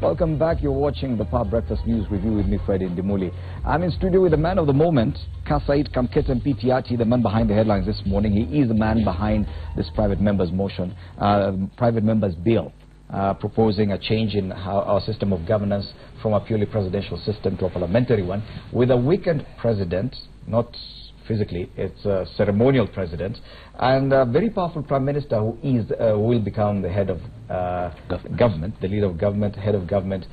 Welcome back. You're watching the Power Breakfast News Review with me, Fred Indimuli. I'm in studio with the man of the moment, Kasaid Kamketem Pitiati, the man behind the headlines this morning. He is the man behind this private members motion, private members bill, proposing a change in our system of governance from a purely presidential system to a parliamentary one, with a weakened president, not physically, it's a ceremonial president, and a very powerful prime minister who will become the head of government, the leader of government, head of government,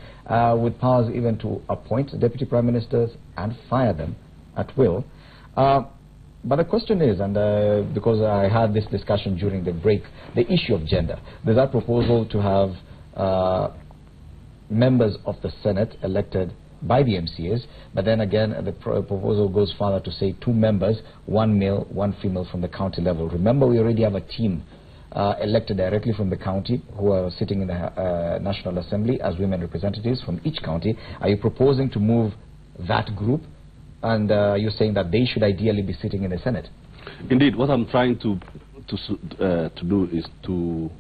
with powers even to appoint deputy prime ministers and fire them at will. But the question is, and because I had this discussion during the break, the issue of gender. There's that proposal to have members of the Senate elected by the MCAs, but then again the proposal goes further to say 2 members, 1 male, 1 female from the county level. Remember, we already have a team elected directly from the county who are sitting in the National Assembly as women representatives from each county. Are you proposing to move that group, and you're saying that they should ideally be sitting in the Senate? Indeed, what I'm trying to do is to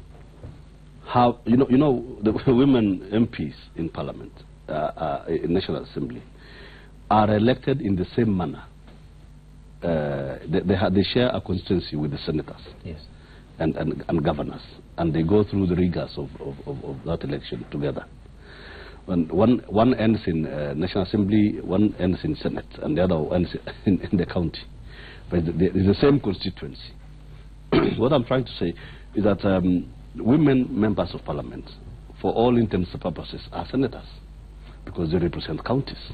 have, you know, the women MPs in Parliament, in National Assembly, are elected in the same manner. They share a constituency with the senators, yes, and governors, and they go through the rigors of that election together. And one ends in National Assembly, one ends in Senate, and the other ends in the county. But it's the same constituency. What I'm trying to say is that women members of Parliament, for all intents and purposes, are senators, because they represent counties.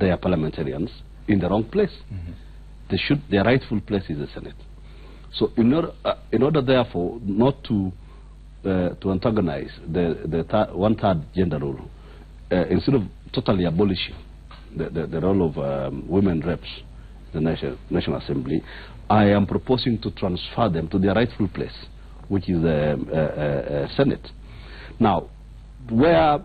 They are parliamentarians in the wrong place. Mm-hmm. Their rightful place is the Senate. So in order therefore not to antagonize the 1/3 gender rule, instead of totally abolishing the role of women reps in the National Assembly, I am proposing to transfer them to their rightful place, which is the Senate. Now, where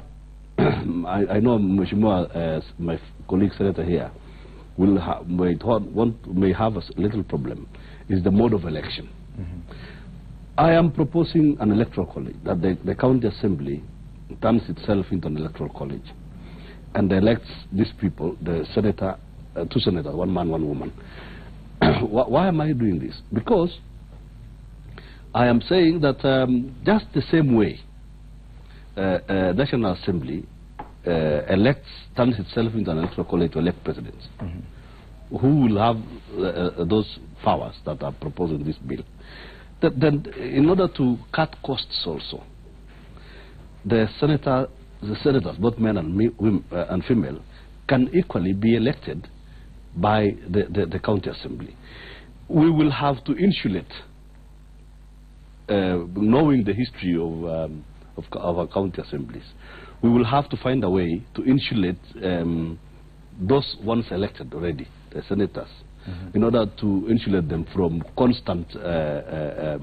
I know Mheshimiwa, my colleague senator here, may have a little problem, is the mode of election. Mm-hmm. I am proposing an electoral college, that the county assembly turns itself into an electoral college and elects these people, the senator, 2 senators, 1 man, 1 woman. Why am I doing this? Because I am saying that just the same way National Assembly turns itself into an electoral college to elect presidents, mm-hmm, who will have those powers that are proposed in this bill. Then, in order to cut costs also, the senators, both men and female, can equally be elected by the county assembly. We will have to insulate, knowing the history of our county assemblies, we will have to find a way to insulate those ones elected already, the senators, mm-hmm, in order to insulate them from constant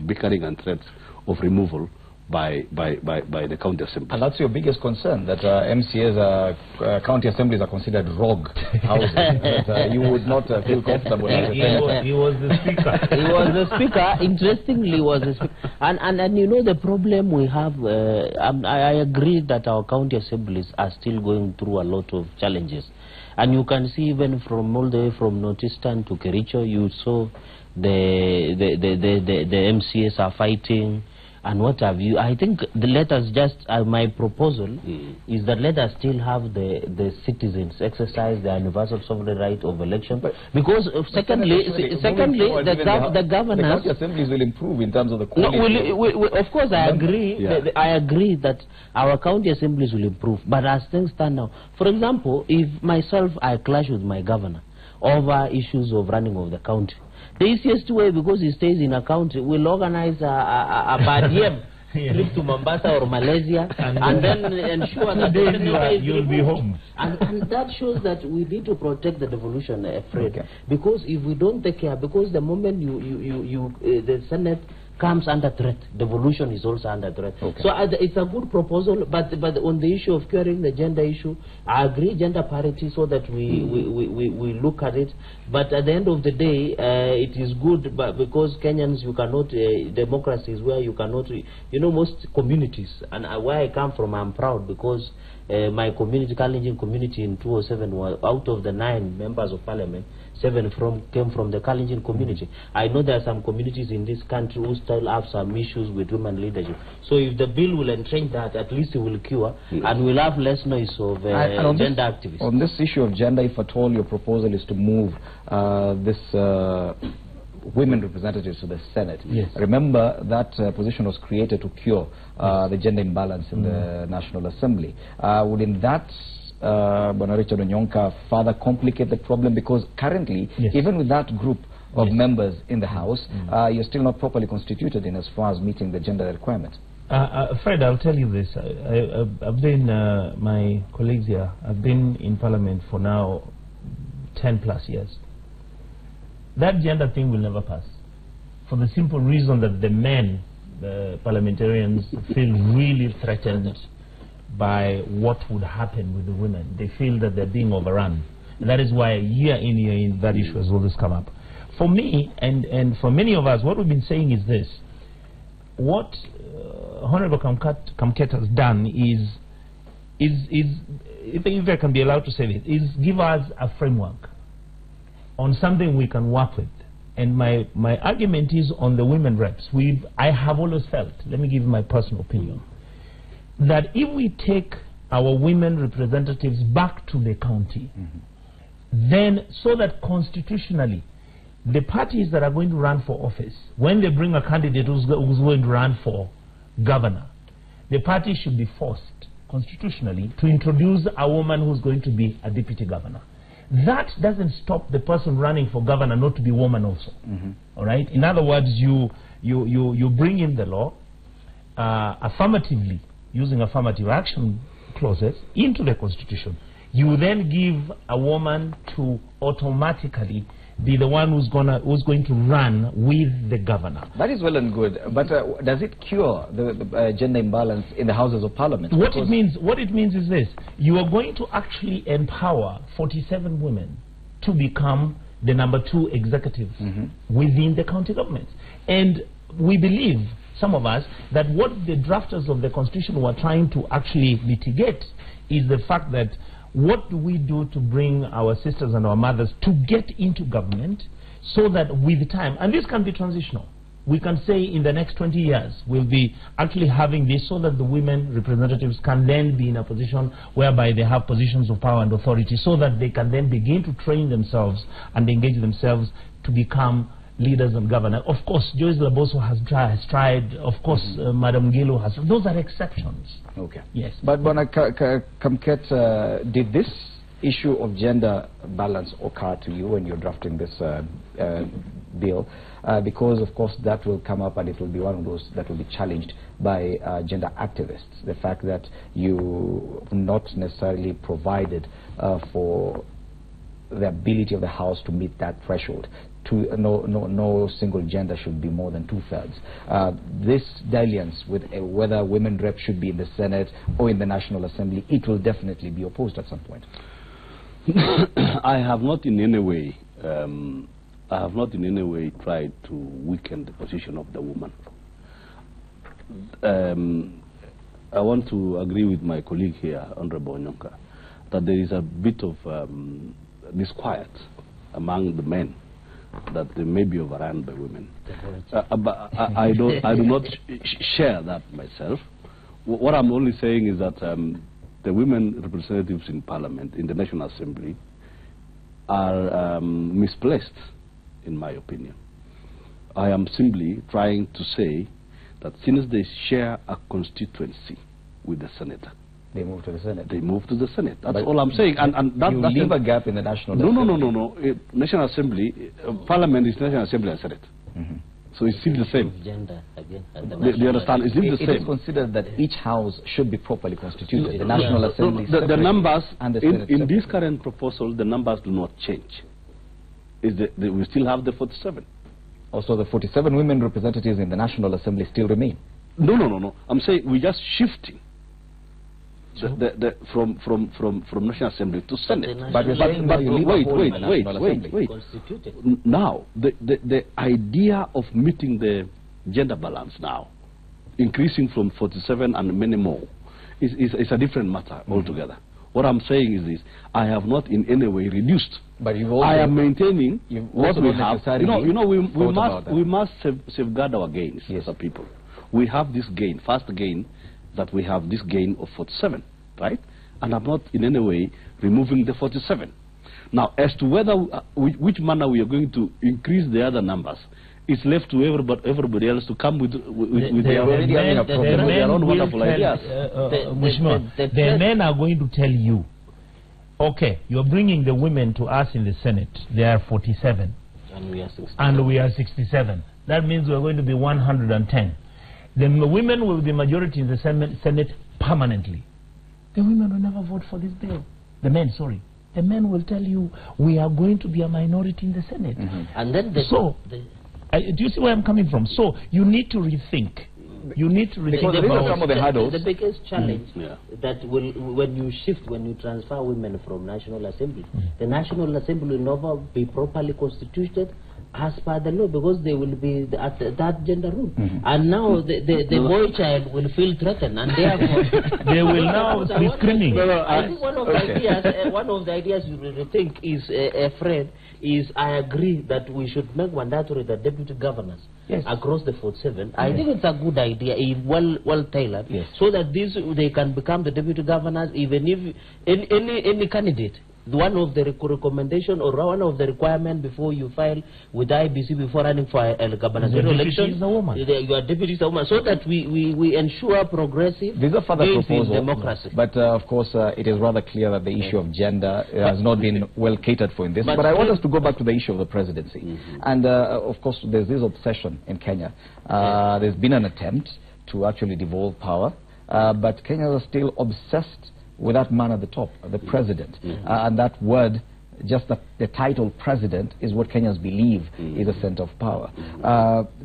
bickering and threats of removal by the county assembly. And that's your biggest concern, that MCAs, county assemblies are considered rogue houses, that you would not feel comfortable as a senator. He was the speaker. He was the speaker. Interestingly, he was the speaker. And you know the problem we have, I agree that our county assemblies are still going through a lot of challenges. And you can see even from all the way from Northeastern to Kericho, you saw the MCAs are fighting and what have you. I think let us just, my proposal is that let us still have the citizens exercise the universal sovereign right of election. Because secondly, the governance... The county assemblies will improve in terms of the quality. No, of course, I agree. Yeah. I agree that our county assemblies will improve. But as things stand now, for example, if myself, I clash with my governor over issues of running of the county, the easiest way, because he stays in a county, we'll organize a Badiem trip to Mombasa or Malaysia, and then ensure that you'll be home. And that shows that we need to protect the devolution, Fred. Okay. Because if we don't take care, because the moment the Senate comes under threat. Devolution is also under threat. Okay. So it's a good proposal, but on the issue of curing the gender issue, I agree gender parity so that we look at it. But at the end of the day, it is good, but because Kenyans, you cannot, democracy is where you cannot, you know, most communities, and where I come from, I'm proud because my community, Kalenjin community in 2007, was out of the 9 members of parliament, 7 came from the Kalenjin community. I know there are some communities in this country who still have some issues with women leadership. So if the bill will entrench that, at least it will cure, and we'll have less noise of gender activists. On this issue of gender, if at all your proposal is to move this women representatives to the Senate. Yes. Remember that position was created to cure the gender imbalance in the National Assembly. Would in that Bwana Richard Onyonka further complicate the problem, because currently, even with that group of members in the House, you're still not properly constituted in as far as meeting the gender requirements? Fred, I'll tell you this. I've been, my colleagues here, I've been in Parliament for now 10+ years. That gender thing will never pass, for the simple reason that the men, the parliamentarians, feel really threatened by what would happen with the women. They feel that they're being overrun. And that is why year in, year in, that issue has always come up. For me, and for many of us, what we've been saying is this. What Honorable Kamket has done is if I can be allowed to say this, is give us a framework on something we can work with. And my argument is on the women reps. I have always felt, let me give you my personal opinion, that if we take our women representatives back to the county, then so that constitutionally the parties that are going to run for office, when they bring a candidate who's going to run for governor, the party should be forced constitutionally to introduce a woman who's going to be a deputy governor. That doesn't stop the person running for governor not to be a woman also. All right? In other words, you bring in the law affirmatively, using affirmative action clauses into the constitution. You then give a woman to automatically be the one who's going to run with the governor. That is well and good, but does it cure the gender imbalance in the Houses of Parliament? What it means is this: you are going to actually empower 47 women to become the #2 executives within the county governments. And we believe, some of us, that what the drafters of the constitution were trying to actually mitigate is the fact that what do we do to bring our sisters and our mothers to get into government, so that with time, and this can be transitional, we can say in the next 20 years we'll be actually having this, so that the women representatives can then be in a position whereby they have positions of power and authority, so that they can then begin to train themselves and engage themselves to become leaders and governors. Of course, Joyce Laboso has tried. Of course, Madam Ngilu has. Those are exceptions. Okay. Yes. But Bwana Kamket, did this issue of gender balance occur to you when you're drafting this bill? Because, of course, that will come up, and it will be one of those that will be challenged by gender activists. The fact that you not necessarily provided for the ability of the House to meet that threshold. No single gender should be more than 2/3. This dalliance with whether women rep should be in the Senate or in the National Assembly, it will definitely be opposed at some point. I have not in any way tried to weaken the position of the woman. I want to agree with my colleague here, Honorable Onyonka, that there is a bit of disquiet among the men that they may be overrun by women. But I do not share that myself. What I'm only saying is that the women representatives in Parliament, in the National Assembly, are misplaced, in my opinion. I am simply trying to say that since they share a constituency with the senator, they move to the Senate. They move to the Senate. That's all I'm saying. And that you leave a gap in the National Assembly. No. National Assembly, Parliament is National Assembly and Senate. So it's still the same. Gender again. Do you understand? It's still the same. It is considered that each house should be properly constituted. The National Assembly. The numbers and the Senate in this current proposal, the numbers do not change. We still have the 47. Also, the 47 women representatives in the National Assembly still remain. No. I'm saying we're just shifting from National Assembly to Senate. But we're saying that you wait. Now, the idea of meeting the gender balance now, increasing from 47 and many more, is a different matter altogether. What I'm saying is this: I have not in any way reduced. But you've also, I am maintaining what we have. We must safeguard our gains as a people. We have this gain, first gain, that we have this gain of 47, right? And I'm not in any way removing the 47. Now, as to whether which manner we are going to increase the other numbers, it's left to everybody else to come with their own wonderful ideas. The men are going to tell you, okay, you're bringing the women to us in the Senate. They are 47. And we are 67. That means we're going to be 110. The women will be majority in the Senate permanently. The women will never vote for this bill. The men, sorry. The men will tell you, we are going to be a minority in the Senate. And then do you see where I'm coming from? So you need to rethink. You need to rethink about the biggest challenge that will, when you transfer women from National Assembly, the National Assembly will never be properly constituted as per the law, because they will be at that gender role. And now the boy child will feel threatened, and therefore they will now be screaming. I think one of the ideas you will rethink is, Fred, is I agree that we should make mandatory the deputy governors across the 47. I think it's a good idea, well tailored, so that they can become the deputy governors, even if any candidate. One of the recommendation or one of the requirement before you file with IBC before running for a gubernatorial election, your deputy is a woman, so that we ensure progressive These are further proposals, democracy. But of course it is rather clear that the issue of gender has not been well catered for in this. But I want us to go back to the issue of the presidency. And of course there's this obsession in Kenya. There's been an attempt to actually devolve power, but Kenyans are still obsessed with that man at the top, the president. And that word, just the title president, is what Kenyans believe is a center of power.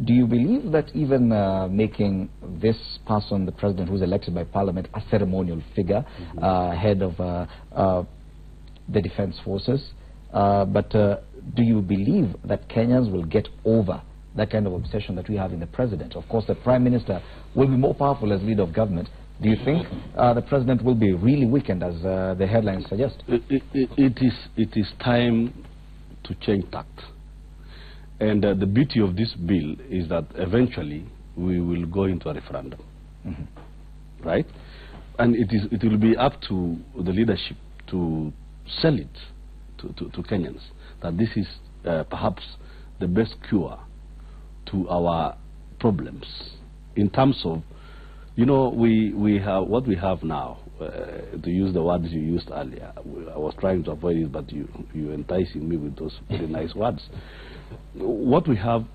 Do you believe that even making this person, the president who's elected by parliament, a ceremonial figure, head of the defense forces, but do you believe that Kenyans will get over that kind of obsession that we have in the president? Of course, the prime minister will be more powerful as leader of government. Do you think the president will be really weakened, as the headlines suggest? It is time to change tact. And the beauty of this bill is that eventually we will go into a referendum. Right? And it will be up to the leadership to sell it to Kenyans, that this is perhaps the best cure to our problems in terms of, you know, we have what we have now. To use the words you used earlier, I was trying to avoid it, but you enticing me with those very nice words. What we have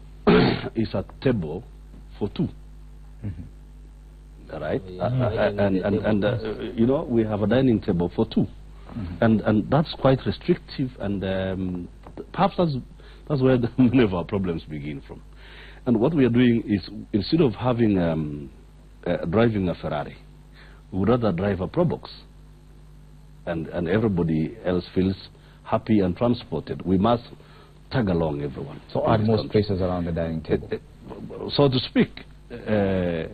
is a table for two, right? You know, we have a dining table for two, and that's quite restrictive, and perhaps that's where many of our problems begin from. And what we are doing is, instead of having driving a Ferrari, we would rather drive a Probox, and everybody else feels happy and transported. We must tag along everyone. So add more spaces around the dining table, so to speak. That's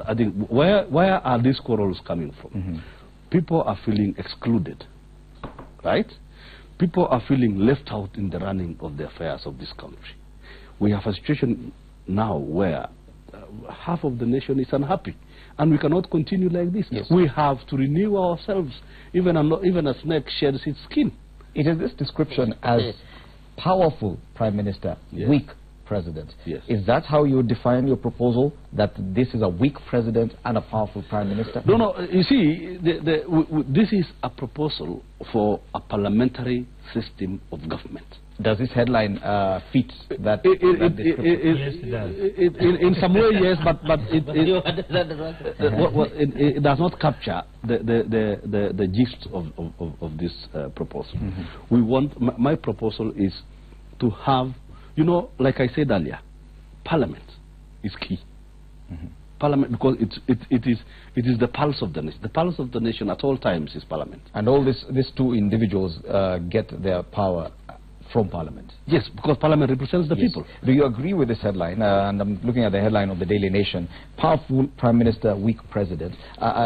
I think. Where are these quarrels coming from? People are feeling excluded, right? People are feeling left out in the running of the affairs of this country. We have a situation now where half of the nation is unhappy, and we cannot continue like this. We have to renew ourselves. Even a snake sheds its skin. It is this description as powerful prime minister, weak president. Is that how you define your proposal, that this is a weak president and a powerful prime minister? No, you see, this is a proposal for a parliamentary system of government. Does this headline fit that? Yes, it does. In some way, yes, but it does not capture the gist of this proposal. We want, my proposal is to have You know, like I said earlier, Parliament is key. Parliament, because it is the pulse of the nation. The pulse of the nation at all times is Parliament. And all these two individuals get their power from Parliament. Yes, because Parliament represents the people. Do you agree with this headline? And I'm looking at the headline of the Daily Nation. Powerful Prime Minister, weak President.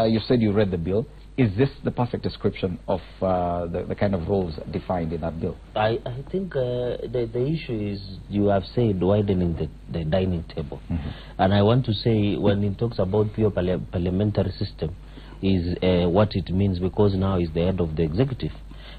You said you read the bill. Is this the perfect description of the kind of roles defined in that bill? I think the issue is, you have said, widening the dining table. And I want to say, when it talks about pure parliamentary system, is what it means, because now is the head of the executive.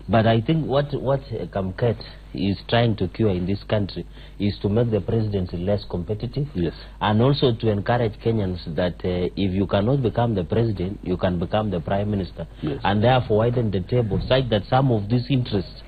But I think what Kamket is trying to cure in this country is to make the presidency less competitive. Yes. And also to encourage Kenyans that if you cannot become the president, you can become the prime minister. Yes. And therefore widen the table, such that some of these interests,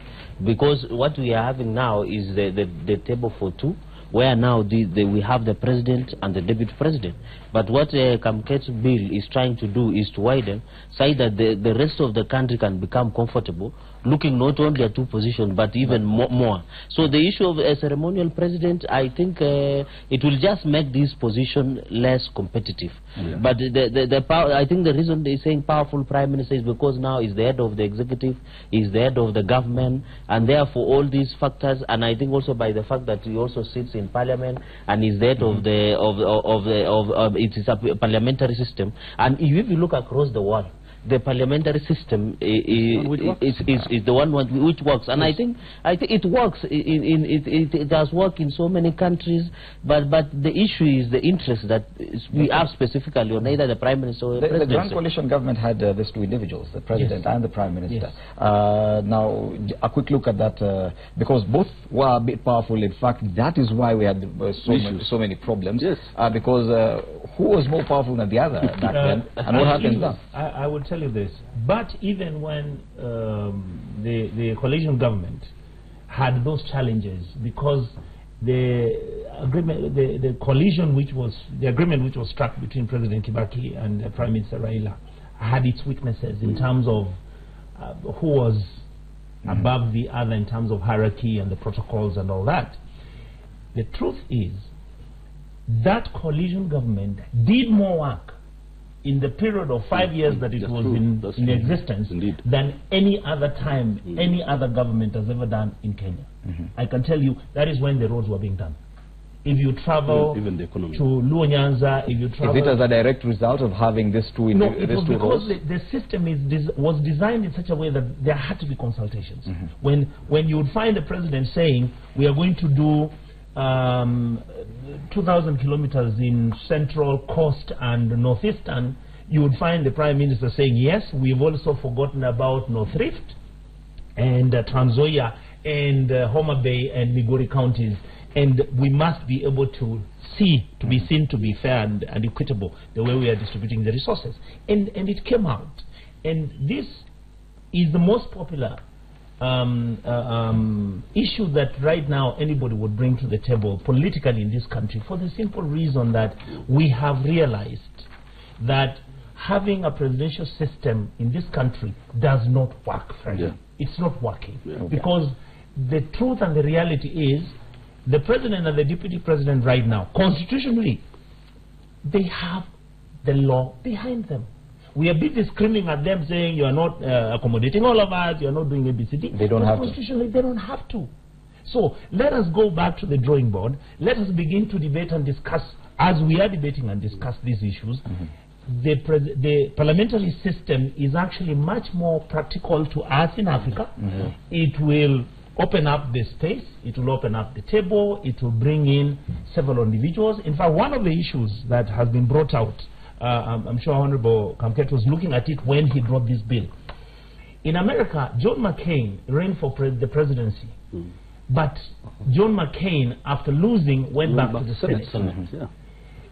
because what we are having now is the table for two, where now we have the president and the deputy president. But what Kamket's bill is trying to do is to widen, so that the rest of the country can become comfortable, looking not only at two positions, but even more. So the issue of a ceremonial president, I think it will just make this position less competitive. Yeah. But I think the reason they're saying powerful prime minister is because now he's the head of the executive, he's the head of the government, and therefore all these factors, and I think also by the fact that he also sits in parliament and is the head of it is a parliamentary system. And if you look across the world, the parliamentary system is the one which works, and I think it works. It does work in so many countries, but the issue is the interest that we have specifically on either the prime minister or the president. The Grand Coalition government had these two individuals, the president and the prime minister. Yes. Now, a quick look at that, because both were a bit powerful. In fact, that is why we had so many problems. Yes. Because who was more powerful than the other back then, and what happens now? I will tell you this, but even when the coalition government had those challenges, because the agreement, the agreement which was struck between President Kibaki and Prime Minister Raila had its weaknesses in terms of who was above the other in terms of hierarchy and the protocols and all that. The truth is that coalition government did more work in the period of 5 years that it was in existence than any other time any other government has ever done in Kenya. I can tell you that is when the roads were being done. If you travel even the economy to Luo Nyanza, if you travel... Is it as a direct result of having these two roads? No, it was because the system was designed in such a way that there had to be consultations. When you would find the president saying, we are going to do 2,000 kilometers in Central, Coast and Northeastern, you would find the Prime Minister saying, yes, we've also forgotten about North Rift and Trans Nzoia and Homa Bay and Migori counties, and we must be able to be seen to be fair and equitable the way we are distributing the resources. And it came out. And this is the most popular issue that right now anybody would bring to the table politically in this country, for the simple reason that we have realized that having a presidential system in this country does not work, frankly. It's not working. Because the truth and the reality is the president and the deputy president right now, constitutionally, they have the law behind them. We are busy screaming at them saying you are not accommodating all of us, you are not doing ABCD. They don't have to. Constitutionally, they don't have to. So let us go back to the drawing board. Let us begin to debate and discuss, as we are debating and discuss these issues. The parliamentary system is actually much more practical to us in Africa. It will open up the space, it will open up the table, it will bring in several individuals. In fact, one of the issues that has been brought out, I'm sure Honorable Kamket was looking at it when he brought this bill. In America, John McCain ran for the presidency. But John McCain, after losing, went back to the Senate.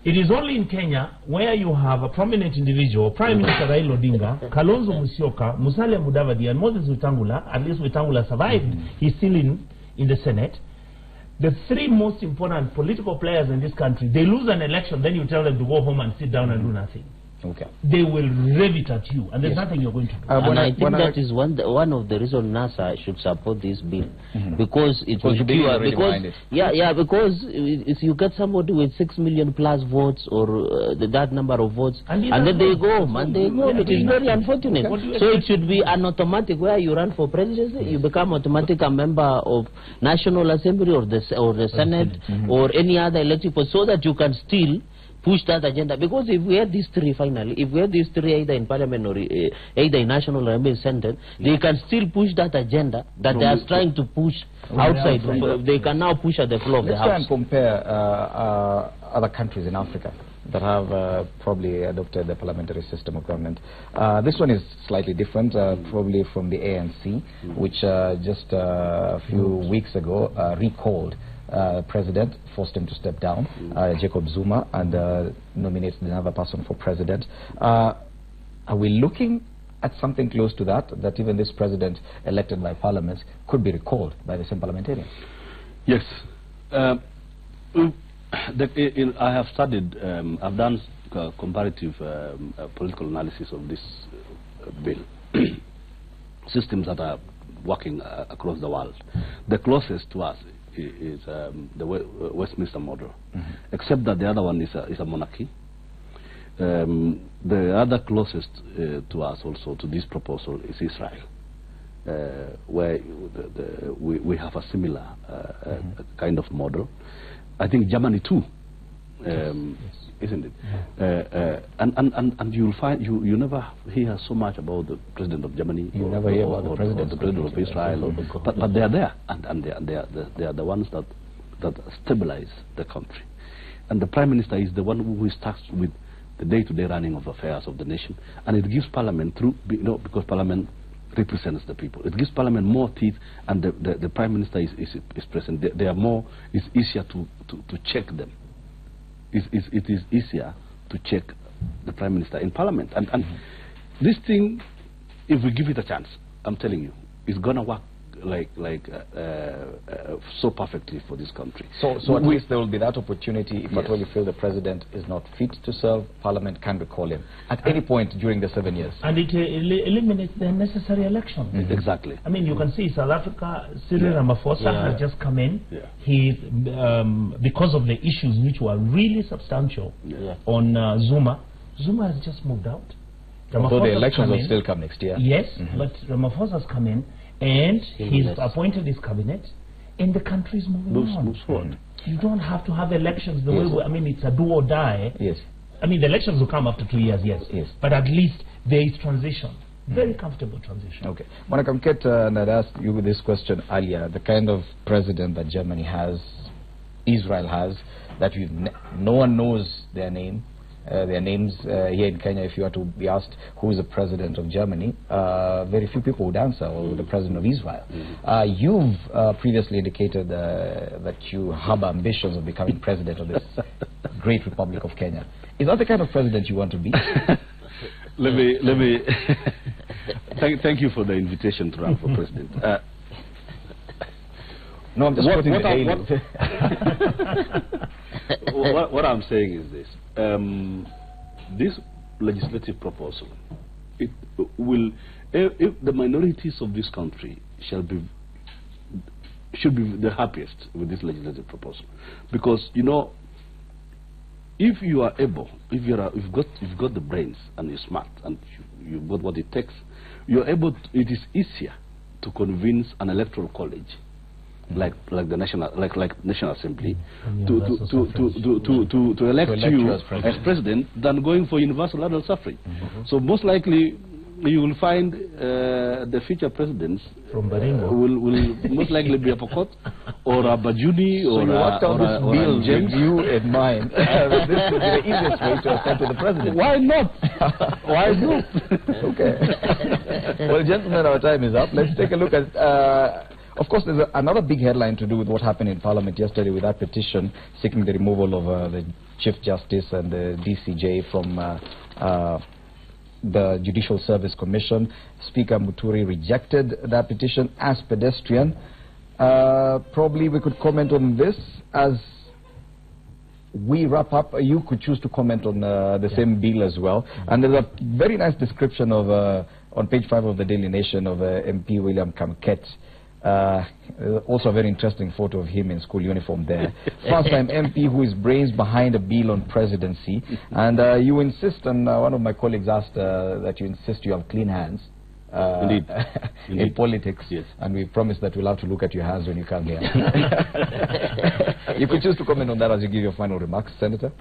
It is only in Kenya where you have a prominent individual, Prime Minister Raila Odinga, Kalonzo Musyoka, Musalia Mudavadi, and Moses Wetangula. At least Wetangula survived. He's still in the Senate. The three most important political players in this country, they lose an election, then you tell them to go home and sit down and do nothing. Okay. They will rev it at you, and there's nothing you're going to do. And I think that is one of the reasons NASA should support this bill, because it will cure. Because if you get somebody with 6 million plus votes or that number of votes, and then they go home, it is very unfortunate. So it should be an automatic where you run for presidency, you become automatic a member of National Assembly or the Senate or any other elected post, so that you can still push that agenda. Because if we had these three finally, if we had these three either in Parliament or either in National Assembly Senate, they can still push that agenda that they are trying to push outside. They can now push at the floor of the House. Let's try and compare other countries in Africa that have probably adopted the parliamentary system of government. This one is slightly different, probably from the ANC, which just a few weeks ago recalled president, forced him to step down, Jacob Zuma, and nominated another person for president. Are we looking at something close to that, that even this president elected by parliament could be recalled by the same parliamentarians? Yes. I have studied, I've done comparative political analysis of this bill. Systems that are working across the world. The closest to us is the Westminster model, except that the other one is a monarchy. The other closest to us also to this proposal is Israel, where we have a similar kind of model. I think Germany too, isn't it? And you'll find you never hear so much about the president of Germany. You never hear about the president of Israel, but they are there, and they are the ones that stabilize the country. And the prime minister is the one who is tasked with the day-to-day running of affairs of the nation, and it gives parliament because parliament represents the people. It gives parliament more teeth, and the prime minister is present. They are more. It's easier to check them. It is easier to check the prime minister in parliament, and this thing, if we give it a chance, I'm telling you, it's gonna work so perfectly for this country. So at least there will be that opportunity if at all you feel the president is not fit to serve, parliament can recall him at any point during the 7 years. And it eliminates the necessary elections. Exactly. I mean, you can see South Africa, Cyril Ramaphosa has just come in. He, because of the issues which were really substantial on Zuma has just moved out. Although the elections will still come next year. Yes, but Ramaphosa's come in, and he's appointed his cabinet, and the country is moving on. You don't have to have elections the way I mean, it's a do or die. Yes. I mean, the elections will come after 2 years, yes. But at least there is transition. Very comfortable transition. Okay. Monica Mketa, and I'd asked you this question earlier. The kind of president that Germany has, Israel has, that no one knows their name. Their names here in Kenya, if you are to be asked who is the president of Germany, very few people would answer, or the president of Israel. You've previously indicated that you have ambitions of becoming president of this great Republic of Kenya. Is that the kind of president you want to be? Let me thank you for the invitation to run for president. No, I'm just what I'm saying is this. This legislative proposal, it will, if the minorities of this country should be the happiest with this legislative proposal, because if you are able, you've got the brains and you're smart and you've got what it takes, you're able. It is easier to convince an electoral college like the National Assembly to elect you as president than going for universal adult suffrage. So most likely you will find the future presidents from Baringo will most likely be a Pokot or a Bajuni or a bill with you in mind. This would be the easiest way to ascend to the president. Why not? Why not? Okay. Well, gentlemen, our time is up. Let's take a look at of course, there's another big headline to do with what happened in Parliament yesterday with that petition seeking the removal of the Chief Justice and the DCJ from the Judicial Service Commission. Speaker Muturi rejected that petition as pedestrian. Probably we could comment on this as we wrap up, you could choose to comment on the same bill as well. And there's a very nice description of, on page 5 of the Daily Nation, of MP William Kamket. Also a very interesting photo of him in school uniform there. First-time MP who is brains behind a bill on presidency. And you insist, and one of my colleagues asked that you insist you have clean hands. Indeed. In politics, yes. And we promise that we'll have to look at your hands when you come here. You could choose to comment on that as you give your final remarks, Senator.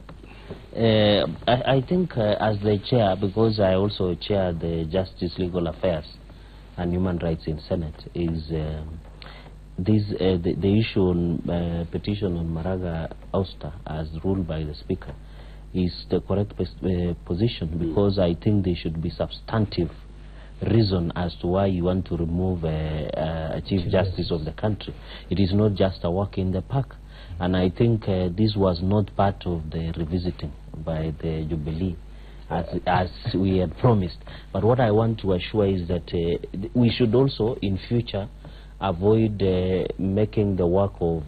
I think as the chair, because I also chair the Justice, Legal Affairs and Human Rights in Senate, is the issue on petition on Maraga ouster as ruled by the Speaker is the correct position, because I think there should be substantive reason as to why you want to remove a Chief Justice of the country. It is not just a walk in the park. And I think this was not part of the revisiting by the Jubilee as we had promised. But what I want to assure is that we should also in future avoid making the work of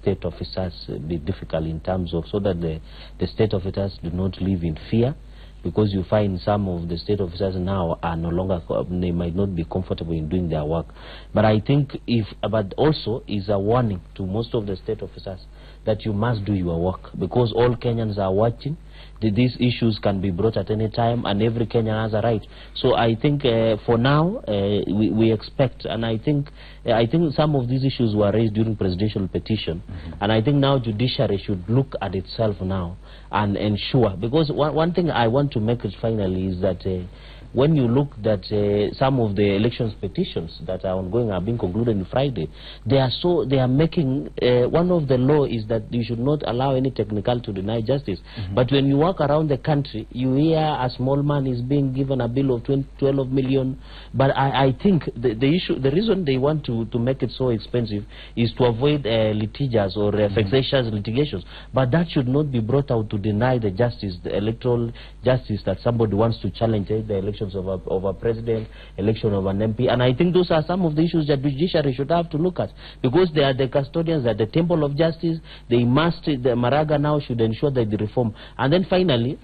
state officers be difficult in terms of, so that the state officers do not live in fear. Because you find some of the state officers now are no longer, they might not be comfortable in doing their work. But I think but also is a warning to most of the state officers that you must do your work, because all Kenyans are watching. These issues can be brought at any time, and every Kenyan has a right. So I think for now we expect, and I think some of these issues were raised during presidential petition, and I think now judiciary should look at itself now and ensure, because one thing I want to make it finally is that when you look at some of the elections petitions that are ongoing, are being concluded on Friday, they are making, one of the law is that you should not allow any technical to deny justice. But when you walk around the country, you hear a small man is being given a bill of 12 million. But I think the reason they want to make it so expensive is to avoid litigious or vexatious litigations. But that should not be brought out to deny the justice, the electoral justice that somebody wants to challenge the election of a president, election of an MP. And I think those are some of the issues that the judiciary should have to look at, because they are the custodians at the temple of justice. The Maraga now should ensure that the reform. And then finally,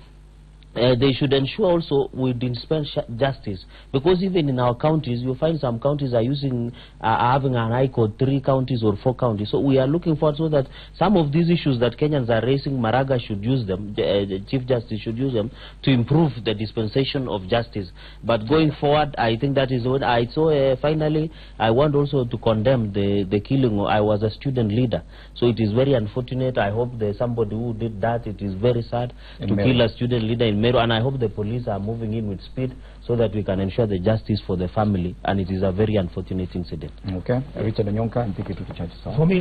they should ensure also we dispense justice, because even in our counties you find some counties are using having an high court 3 counties or 4 counties. So we are looking forward so that some of these issues that Kenyans are raising, Maraga should use them, the Chief Justice should use them to improve the dispensation of justice. But going forward, I think that is what I saw. Finally, I want also to condemn the killing. I was a student leader, so it is very unfortunate. I hope there's somebody who did that. It is very sad to kill a student leader in Meru, and I hope the police are moving in with speed so that we can ensure the justice for the family, and it is a very unfortunate incident. Okay, Richard Onyonka, and take it to the church. For me,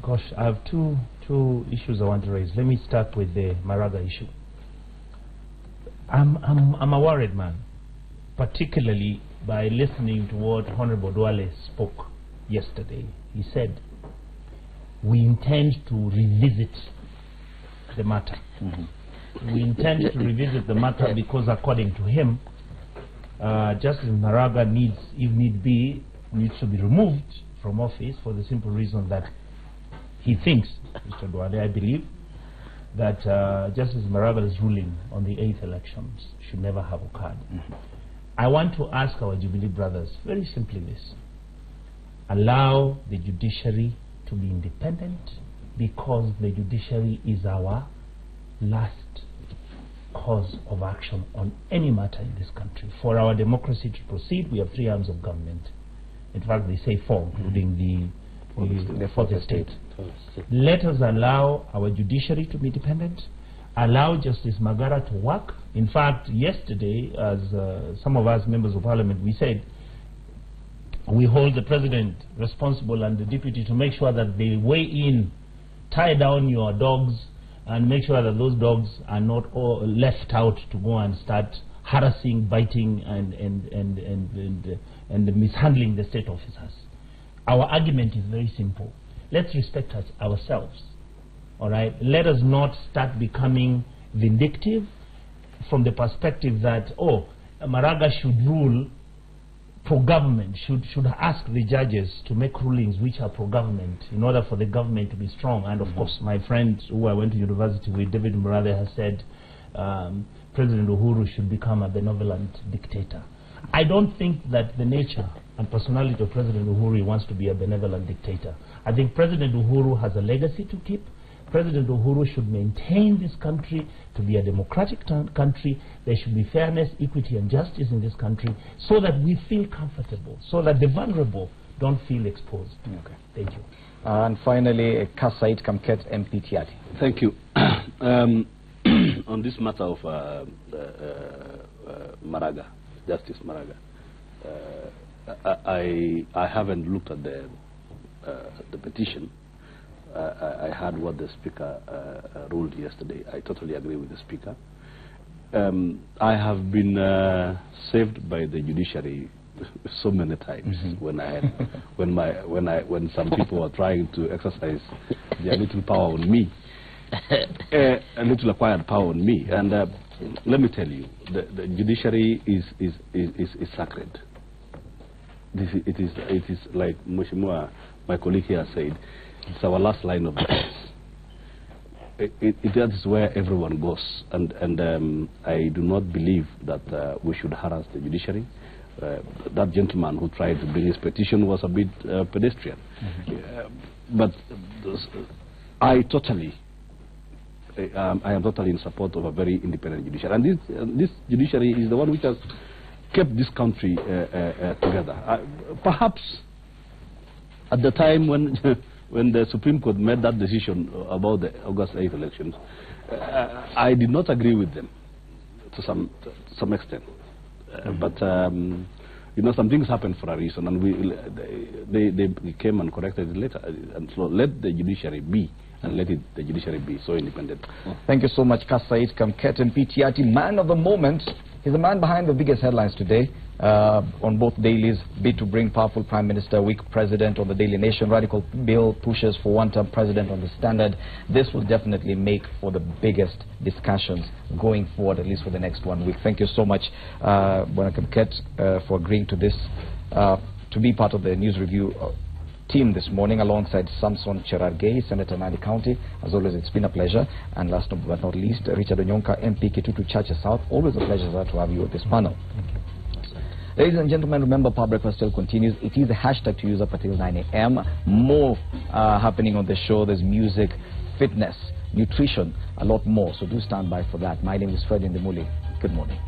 gosh, I have two issues I want to raise. Let me start with the Maraga issue. I'm a worried man, particularly by listening to what Honorable Duale spoke yesterday. He said, we intend to revisit the matter. We intend to revisit the matter because, according to him, Justice Maraga needs, if need be, needs to be removed from office for the simple reason that he thinks, Mr. Duale, I believe, that Justice Maraga's ruling on the 8th elections should never have occurred. I want to ask our Jubilee brothers very simply this: allow the judiciary to be independent, because the judiciary is our last cause of action on any matter in this country. For our democracy to proceed, we have 3 arms of government. In fact, they say 4, including the fourth estate. Let us allow our judiciary to be independent, allow Justice Magara to work. In fact, yesterday, as some of us members of parliament, we said we hold the president responsible and the deputy to make sure that they weigh in, tie down your dogs, and make sure that those dogs are not all left out to go and start harassing, biting, and mishandling the state officers. Our argument is very simple. Let's respect ourselves. All right? Let us not start becoming vindictive from the perspective that, oh, Maraga should rule pro-government should ask the judges to make rulings which are pro-government in order for the government to be strong. And of course, my friend who I went to university with, David Murathe, has said President Uhuru should become a benevolent dictator. I don't think that the nature and personality of President Uhuru wants to be a benevolent dictator. I think President Uhuru has a legacy to keep. President Uhuru should maintain this country to be a democratic country. There should be fairness, equity and justice in this country so that we feel comfortable, so that the vulnerable don't feel exposed. Okay. Thank you. And finally, Kasait Kamket MP Tiati. Thank you. On this matter of Maraga, Justice Maraga, I haven't looked at the petition. I heard what the Speaker ruled yesterday. I totally agree with the Speaker. I have been saved by the judiciary so many times when some people were trying to exercise their little power on me, a little acquired power on me. And let me tell you, the judiciary is sacred. It is like Mheshimiwa, my colleague here, said. It's our last line of defense. That is where everyone goes, and I do not believe that we should harass the judiciary. That gentleman who tried to bring his petition was a bit pedestrian. But I am totally in support of a very independent judiciary, and this judiciary is the one which has kept this country together. Perhaps at the time when the Supreme Court made that decision about the August 8th elections, I did not agree with them to some extent. But you know, some things happen for a reason, and they came and corrected it later. And so let the judiciary be, and let the judiciary be so independent. Thank you so much, Kasait Kamket MP Tiati, man of the moment. He's the man behind the biggest headlines today on both dailies. Bid to bring powerful Prime Minister, weak President on the Daily Nation. Radical bill pushes for one-term President on the Standard. This will definitely make for the biggest discussions going forward, at least for the next 1 week. Thank you so much, Bwana Kamket, for agreeing to this, to be part of the News Review team this morning alongside Samson Cherargei, Senator Nandi County. As always, it's been a pleasure. And last but not least, Richard Onyonka, MP Kitutu Chache South. Always a pleasure to have you at this panel. Thank you. Ladies and gentlemen, remember, Power Breakfast still continues. It is a hashtag to use up until 9 a.m. More happening on the show. There's music, fitness, nutrition, a lot more. So do stand by for that. My name is Fred Indemuli. Good morning.